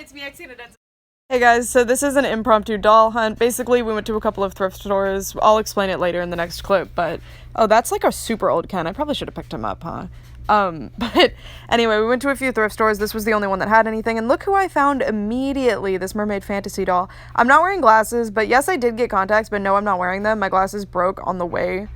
it's me, Hey guys, so this is an impromptu doll hunt. Basically, we went to a couple of thrift stores. I'll explain it later in the next clip, but... Oh, that's like a super old Ken. I probably should have picked him up, huh? But anyway, we went to a few thrift stores. This was the only one that had anything, and look who I found immediately, this Mermaid fantasy doll. I'm not wearing glasses, but yes, I did get contacts, but no, I'm not wearing them. My glasses broke on the way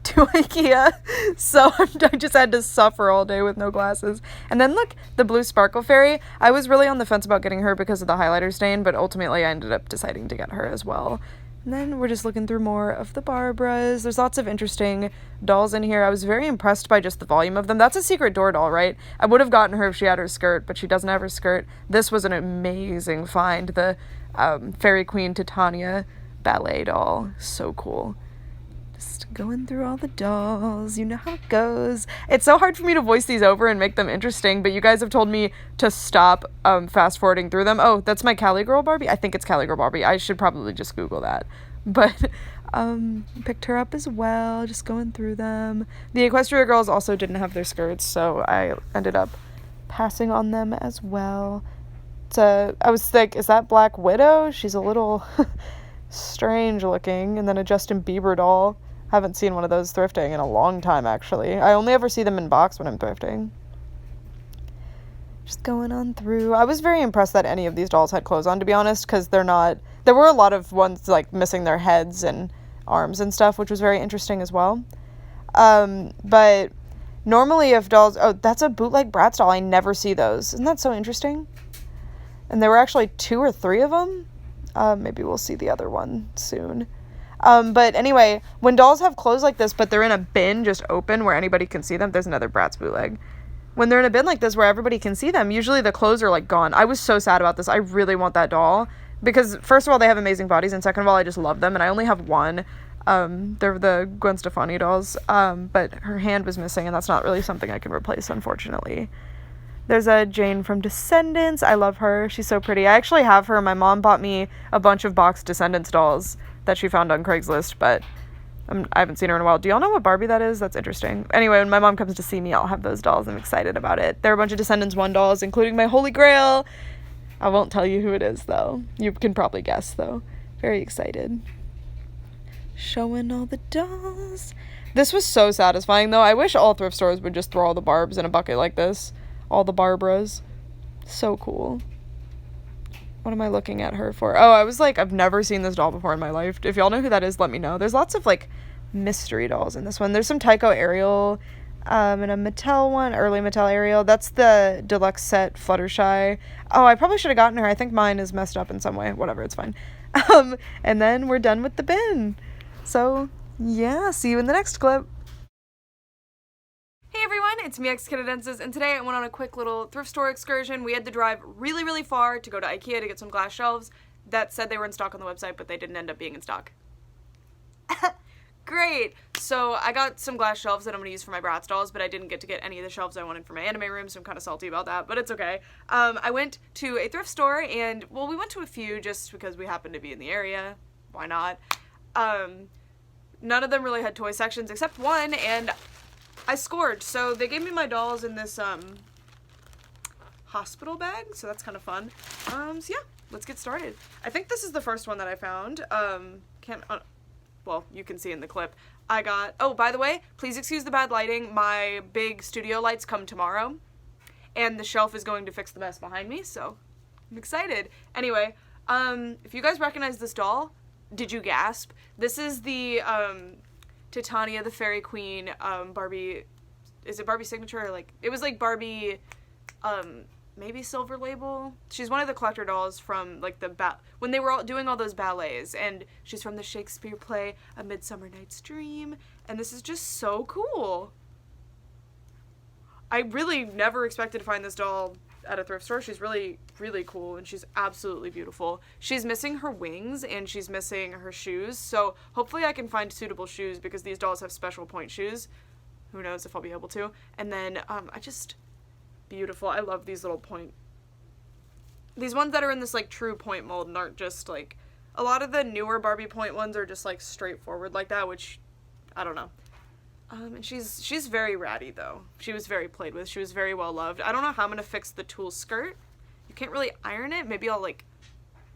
to IKEA, so I just had to suffer all day with no glasses. And then look, the blue sparkle fairy. I was really on the fence about getting her because of the highlighter stain, but ultimately I ended up deciding to get her as well. And then we're just looking through more of the Barbaras. There's lots of interesting dolls in here. I was very impressed by just the volume of them. That's a secret door doll, right? I would have gotten her if she had her skirt, but she doesn't have her skirt. This was an amazing find. The Fairy Queen Titania ballet doll. So cool. Just going through all the dolls, you know how it goes. It's so hard for me to voice these over and make them interesting, but you guys have told me to stop fast forwarding through them. Oh, that's my Cali Girl Barbie? I think it's Cali Girl Barbie. I should probably just Google that. But picked her up as well, just going through them. The Equestria girls also didn't have their skirts, so I ended up passing on them as well. I was like, is that Black Widow? She's a little strange looking. And then a Justin Bieber doll. Haven't seen one of those thrifting in a long time, actually. I only ever see them in box when I'm thrifting. Just going on through. I was very impressed that any of these dolls had clothes on, to be honest, because they're not... There were a lot of ones, like, missing their heads and arms and stuff, which was very interesting as well. But normally if dolls... Oh, that's a bootleg Bratz doll. I never see those. Isn't that so interesting? And there were actually 2 or 3 of them. Maybe we'll see the other one soon. But anyway, when dolls have clothes like this, but they're in a bin just open where anybody can see them, there's another Bratz bootleg. When they're in a bin like this where everybody can see them, usually the clothes are like gone. I was so sad about this. I really want that doll because first of all, they have amazing bodies, and second of all, I just love them, and I only have one. They're the Gwen Stefani dolls, but her hand was missing, and that's not really something I can replace, unfortunately. There's a Jane from Descendants. I love her. She's so pretty. I actually have her. My mom bought me a bunch of boxed Descendants dolls that she found on Craigslist, but I haven't seen her in a while. Do y'all know what Barbie that is? That's interesting. Anyway, when my mom comes to see me, I'll have those dolls. I'm excited about it. There are a bunch of Descendants 1 dolls, including my Holy Grail. I won't tell you who it is, though. You can probably guess, though. Very excited. Showing all the dolls. This was so satisfying, though. I wish all thrift stores would just throw all the Barbs in a bucket like this. All the Barbaras. So cool. What am I looking at her for? Oh, I was like, I've never seen this doll before in my life. If y'all know who that is, let me know. There's lots of, like, mystery dolls in this one. There's some Tycho Ariel, and a Mattel one, early Mattel Ariel. That's the deluxe set Fluttershy. Oh, I probably should have gotten her. I think mine is messed up in some way. Whatever, it's fine. And then we're done with the bin. So, yeah, see you in the next clip. Hey everyone, it's me, Canadiensis, and today I went on a quick little thrift store excursion. We had to drive really, really far to go to IKEA to get some glass shelves. That said they were in stock on the website, but they didn't end up being in stock. Great! So I got some glass shelves that I'm going to use for my Bratz dolls, but I didn't get to get any of the shelves I wanted for my anime room, so I'm kind of salty about that, but it's okay. I went to a thrift store, and, well, we went to a few just because we happened to be in the area. Why not? None of them really had toy sections except one, and I scored. So they gave me my dolls in this hospital bag, so that's kind of fun. So yeah, let's get started. I think this is the first one that I found. Well, you can see in the clip. I got, oh, by the way, please excuse the bad lighting. My big studio lights come tomorrow, and the shelf is going to fix the mess behind me, so I'm excited. Anyway, if you guys recognize this doll, did you gasp? This is the Titania, the Fairy Queen, Barbie, is it Barbie Signature, or like, it was like Barbie, maybe Silver Label? She's one of the collector dolls from, like, when they were all doing all those ballets, and she's from the Shakespeare play, A Midsummer Night's Dream, and this is just so cool. I really never expected to find this doll at a thrift store. She's really, really cool, and she's absolutely beautiful. She's missing her wings, and she's missing her shoes, so hopefully I can find suitable shoes, because these dolls have special point shoes. Who knows if I'll be able to. And then, beautiful. I love these little point... These ones that are in this, like, true point mold and aren't just, like... A lot of the newer Barbie point ones are just, like, straightforward like that, which, I don't know. And she's very ratty, though. She was very played with. She was very well loved. I don't know how I'm gonna fix the tulle skirt. You Can't really iron it. Maybe I'll like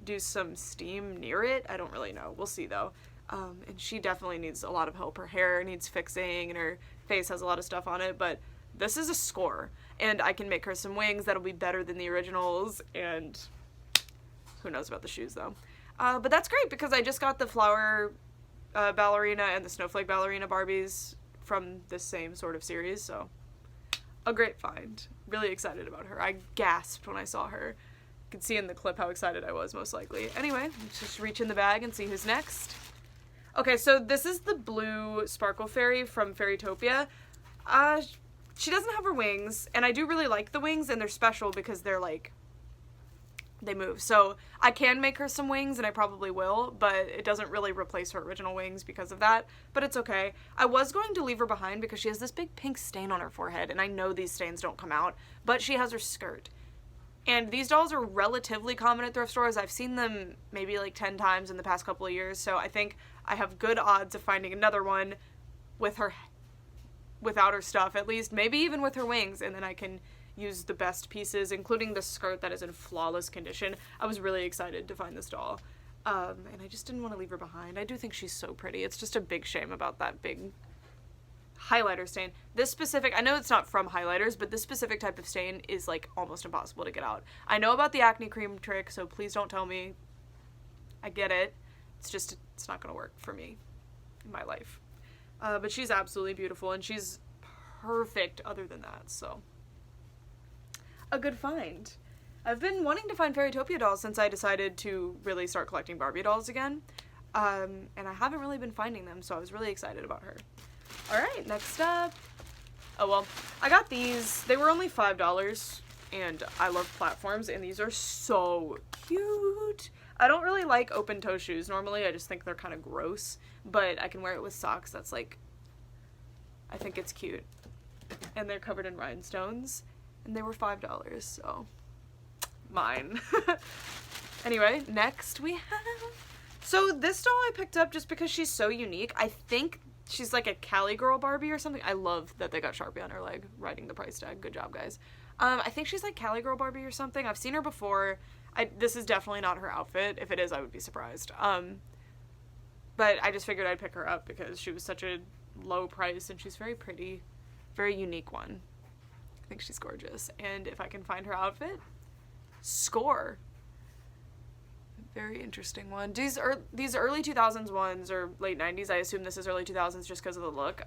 do some steam near it. I don't really know. We'll see though. And she definitely needs a lot of help. Her hair needs fixing and her face has a lot of stuff on it, but this is a score. And I can make her some wings that'll be better than the originals, and who knows about the shoes though. But that's great because I just got the flower ballerina and the snowflake ballerina Barbies from this same sort of series, so a great find. Really excited about her. I gasped when I saw her. You can see in the clip how excited I was, most likely. Anyway, let's just reach in the bag and see who's next. Okay, so this is the blue sparkle fairy from Fairytopia. She doesn't have her wings, and I do really like the wings, and they're special because they're like, they move. So I can make her some wings, and I probably will, but it doesn't really replace her original wings because of that, but it's okay. I was going to leave her behind because she has this big pink stain on her forehead, and I know these stains don't come out, but she has her skirt. And these dolls are relatively common at thrift stores. I've seen them maybe like 10 times in the past couple of years, so I think I have good odds of finding another one with her, without her stuff at least, maybe even with her wings, and then I can use the best pieces, including the skirt that is in flawless condition. I was really excited to find this doll, and I just didn't want to leave her behind. I do think she's so pretty. It's just a big shame about that big highlighter stain. This specific, I know it's not from highlighters, but this specific type of stain is like almost impossible to get out. I know about the acne cream trick, so please don't tell me. I get it. It's just, it's not gonna work for me in my life. But she's absolutely beautiful, and she's perfect other than that, so a good find. I've been wanting to find Fairytopia dolls since I decided to really start collecting Barbie dolls again, and I haven't really been finding them, so I was really excited about her. Alright, next up. Oh well, I got these. They were only $5, and I love platforms, and these are so cute. I don't really like open toe shoes normally. I just think they're kind of gross, but I can wear it with socks. That's like, I think it's cute. And they're covered in rhinestones, and they were $5, so mine. Anyway, next we have, so this doll I picked up just because she's so unique. I think she's like a Cali girl Barbie or something. I love that they got Sharpie on her leg, writing the price tag. Good job, guys. I think she's like Cali girl Barbie or something. I've seen her before. This is definitely not her outfit. If it is, I would be surprised. But I just figured I'd pick her up because she was such a low price, and she's very pretty, very unique one. I think she's gorgeous. And if I can find her outfit, score. Very interesting one. These early 2000s ones, or late 90s, I assume this is early 2000s just because of the look.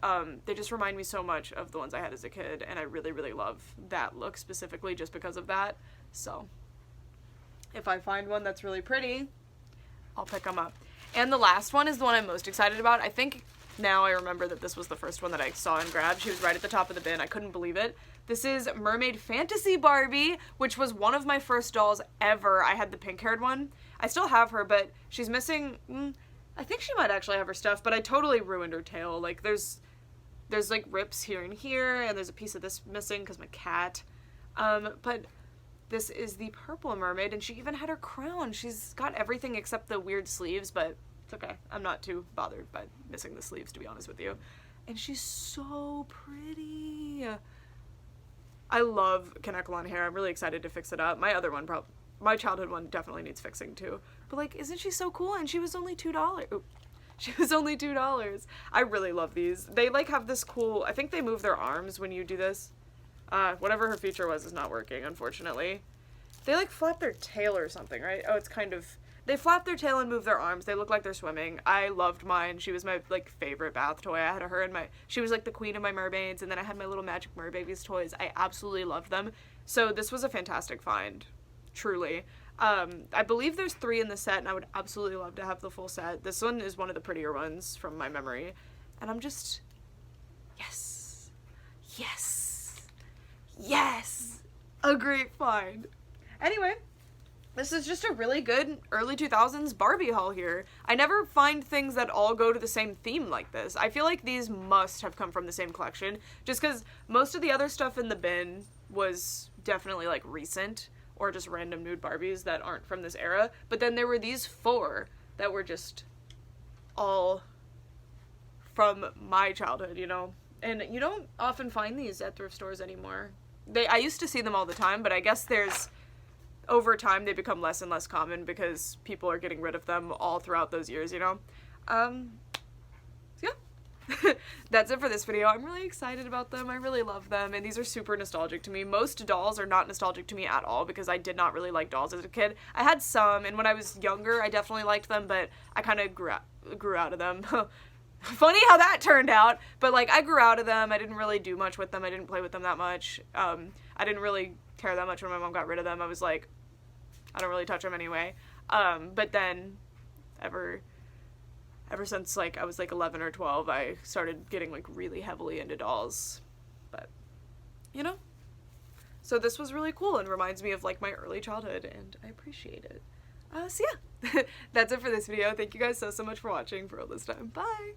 They just remind me so much of the ones I had as a kid, and I really, really love that look specifically just because of that. So if I find one that's really pretty, I'll pick them up. And the last one is the one I'm most excited about. I think now I remember that this was the first one that I saw and grabbed. She was right at the top of the bin. I couldn't believe it. This is Mermaid Fantasy Barbie, which was one of my first dolls ever. I had the pink-haired one. I still have her, but she's missing, I think she might actually have her stuff, but I totally ruined her tail. Like, there's like rips here and here, and there's a piece of this missing because my cat. But this is the purple mermaid, and she even had her crown. She's got everything except the weird sleeves, but it's okay. I'm not too bothered by missing the sleeves, to be honest with you. And she's so pretty. I love Kanekalon hair. I'm really excited to fix it up. My other one, my childhood one, definitely needs fixing too. But like, isn't she so cool? And she was only $2. Ooh, she was only $2. I really love these. They like have this cool, I think they move their arms when you do this. Whatever her feature was is not working, unfortunately. They like flap their tail or something, right? Oh, it's kind of, they flap their tail and move their arms. They look like they're swimming. I loved mine. She was my like favorite bath toy. I had her and she was like the queen of my mermaids, and then I had my little magic merbabies toys. I absolutely loved them. So this was a fantastic find, truly. I believe there's 3 in the set, and I would absolutely love to have the full set. This one is one of the prettier ones from my memory, and I'm just, yes, yes, yes, a great find. Anyway, this is just a really good early 2000s Barbie haul here. I never find things that all go to the same theme like this. I feel like these must have come from the same collection, just because most of the other stuff in the bin was definitely like recent, or just random nude Barbies that aren't from this era. But then there were these 4 that were just all from my childhood, you know? And you don't often find these at thrift stores anymore. I used to see them all the time, but I guess there's over time they become less and less common because people are getting rid of them all throughout those years, you know? So yeah. That's it for this video. I'm really excited about them. I really love them, and these are super nostalgic to me. Most dolls are not nostalgic to me at all because I did not really like dolls as a kid. I had some, and when I was younger I definitely liked them, but I kind of grew out of them. Funny how that turned out, but like I grew out of them. I didn't really do much with them. I didn't play with them that much. I didn't really care that much when my mom got rid of them. I was like, I don't really touch them anyway. But then ever since like I was like 11 or 12, I started getting like really heavily into dolls. But you know, so this was really cool and reminds me of like my early childhood, and I appreciate it. So yeah, that's it for this video. Thank you guys so much for watching for all this time. Bye!